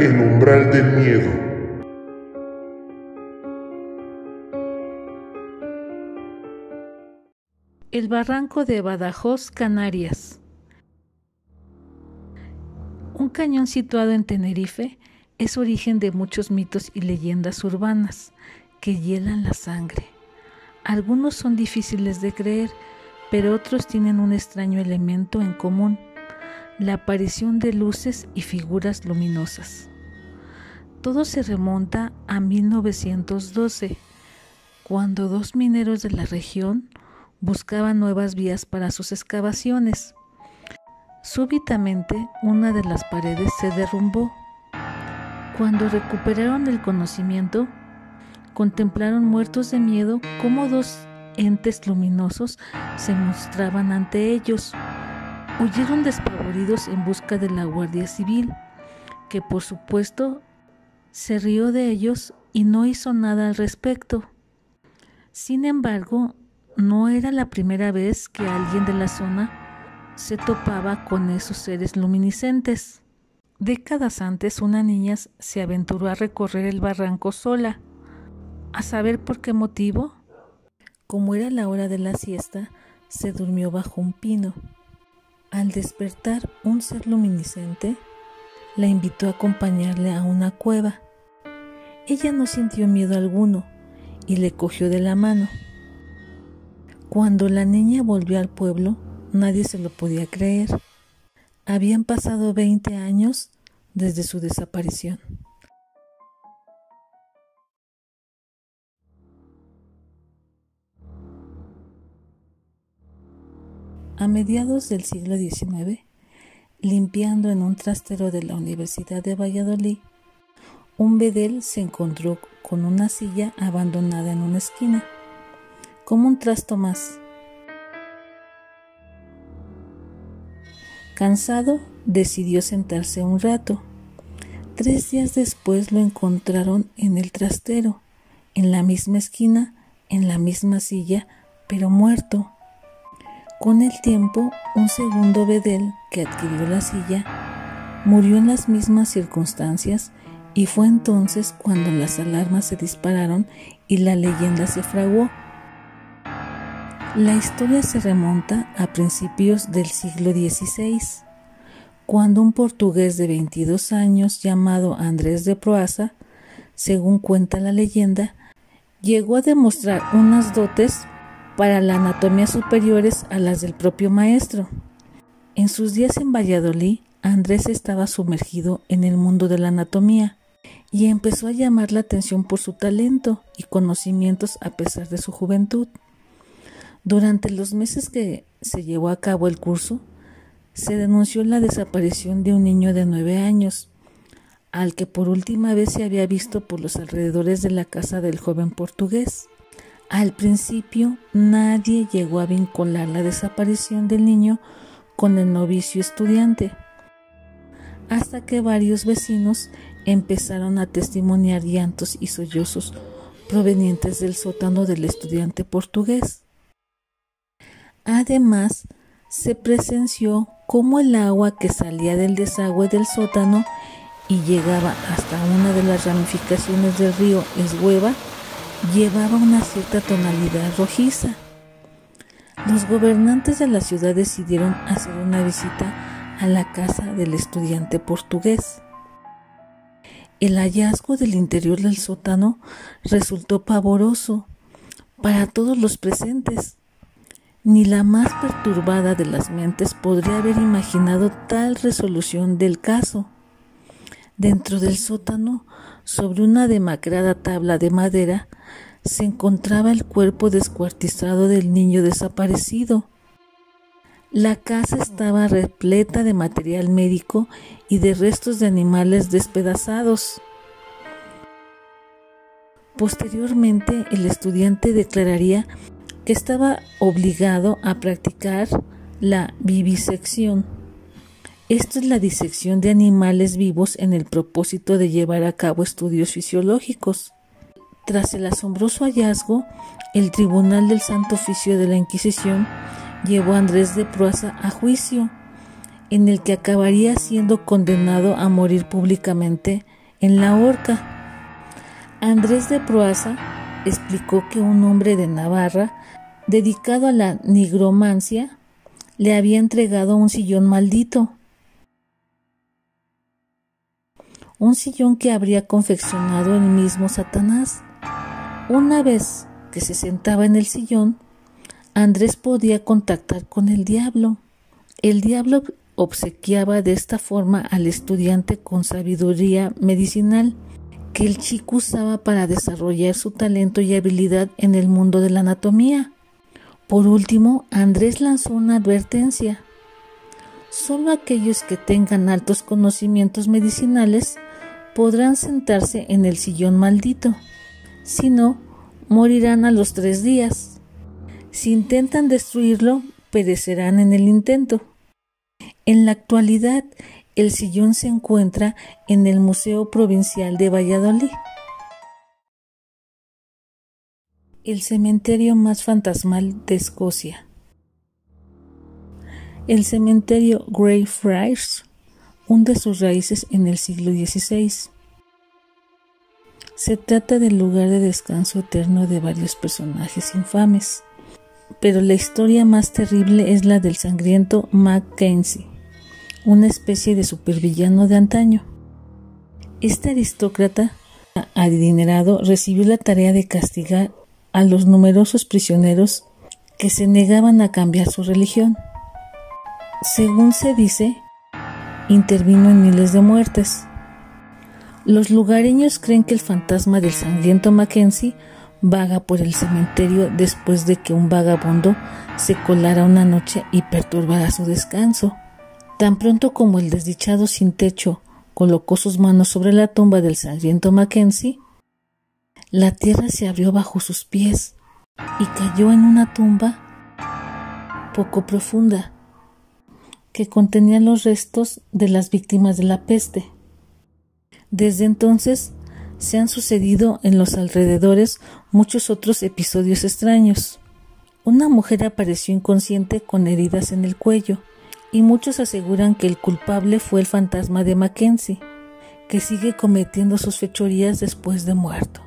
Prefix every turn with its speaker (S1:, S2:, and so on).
S1: el umbral del miedo.
S2: El barranco de Badajoz, Canarias. Un cañón situado en Tenerife es origen de muchos mitos y leyendas urbanas que hielan la sangre. Algunos son difíciles de creer, pero otros tienen un extraño elemento en común: la aparición de luces y figuras luminosas. Todo se remonta a 1912, cuando dos mineros de la región buscaban nuevas vías para sus excavaciones. Súbitamente, una de las paredes se derrumbó. Cuando recuperaron el conocimiento, contemplaron muertos de miedo cómo dos entes luminosos se mostraban ante ellos. Huyeron despavoridos en busca de la Guardia Civil, que por supuesto se rió de ellos y no hizo nada al respecto. Sin embargo, no era la primera vez que alguien de la zona se topaba con esos seres luminiscentes. Décadas antes, una niña se aventuró a recorrer el barranco sola. ¿A saber por qué motivo? Como era la hora de la siesta, se durmió bajo un pino. Al despertar, un ser luminiscente la invitó a acompañarle a una cueva. Ella no sintió miedo alguno y le cogió de la mano. Cuando la niña volvió al pueblo, nadie se lo podía creer. Habían pasado 20 años desde su desaparición. A mediados del siglo XIX, limpiando en un trastero de la Universidad de Valladolid, un bedel se encontró con una silla abandonada en una esquina, como un trasto más. Cansado, decidió sentarse un rato. 3 días después lo encontraron en el trastero, en la misma esquina, en la misma silla, pero muerto. Con el tiempo, un segundo bedel que adquirió la silla murió en las mismas circunstancias, y fue entonces cuando las alarmas se dispararon y la leyenda se fraguó. La historia se remonta a principios del siglo XVI, cuando un portugués de 22 años llamado Andrés de Proaza, según cuenta la leyenda, llegó a demostrar unas dotes para la anatomía superiores a las del propio maestro. En sus días en Valladolid, Andrés estaba sumergido en el mundo de la anatomía y empezó a llamar la atención por su talento y conocimientos a pesar de su juventud. Durante los meses que se llevó a cabo el curso, se denunció la desaparición de un niño de 9 años, al que por última vez se había visto por los alrededores de la casa del joven portugués. Al principio, nadie llegó a vincular la desaparición del niño con el novicio estudiante, hasta que varios vecinos empezaron a testimoniar llantos y sollozos provenientes del sótano del estudiante portugués. Además, se presenció cómo el agua que salía del desagüe del sótano y llegaba hasta una de las ramificaciones del río Esgueva llevaba una cierta tonalidad rojiza. Los gobernantes de la ciudad decidieron hacer una visita a la casa del estudiante portugués. El hallazgo del interior del sótano resultó pavoroso para todos los presentes. Ni la más perturbada de las mentes podría haber imaginado tal resolución del caso. Dentro del sótano, sobre una demacrada tabla de madera, se encontraba el cuerpo descuartizado del niño desaparecido. La casa estaba repleta de material médico y de restos de animales despedazados. Posteriormente, el estudiante declararía que estaba obligado a practicar la vivisección. Esto es la disección de animales vivos en el propósito de llevar a cabo estudios fisiológicos. Tras el asombroso hallazgo, el Tribunal del Santo Oficio de la Inquisición llevó a Andrés de Proaza a juicio, en el que acabaría siendo condenado a morir públicamente en la horca. Andrés de Proaza explicó que un hombre de Navarra, dedicado a la nigromancia, le había entregado un sillón maldito, un sillón que habría confeccionado el mismo Satanás. Una vez que se sentaba en el sillón, Andrés podía contactar con el diablo. El diablo obsequiaba de esta forma al estudiante con sabiduría medicinal que el chico usaba para desarrollar su talento y habilidad en el mundo de la anatomía. Por último, Andrés lanzó una advertencia: solo aquellos que tengan altos conocimientos medicinales podrán sentarse en el sillón maldito, si no, morirán a los 3 días. Si intentan destruirlo, perecerán en el intento. En la actualidad, el sillón se encuentra en el Museo Provincial de Valladolid. El cementerio más fantasmal de Escocia. El cementerio Greyfriars hunde sus raíces en el siglo XVI. Se trata del lugar de descanso eterno de varios personajes infames, pero la historia más terrible es la del sangriento Mackenzie, una especie de supervillano de antaño. Este aristócrata adinerado recibió la tarea de castigar a los numerosos prisioneros que se negaban a cambiar su religión. Según se dice, intervino en miles de muertes. Los lugareños creen que el fantasma del sangriento Mackenzie vaga por el cementerio después de que un vagabundo se colara una noche y perturbara su descanso. Tan pronto como el desdichado sin techo colocó sus manos sobre la tumba del sangriento Mackenzie, la tierra se abrió bajo sus pies y cayó en una tumba poco profunda que contenía los restos de las víctimas de la peste. Desde entonces se han sucedido en los alrededores muchos otros episodios extraños. Una mujer apareció inconsciente con heridas en el cuello, y muchos aseguran que el culpable fue el fantasma de Mackenzie, que sigue cometiendo sus fechorías después de muerto.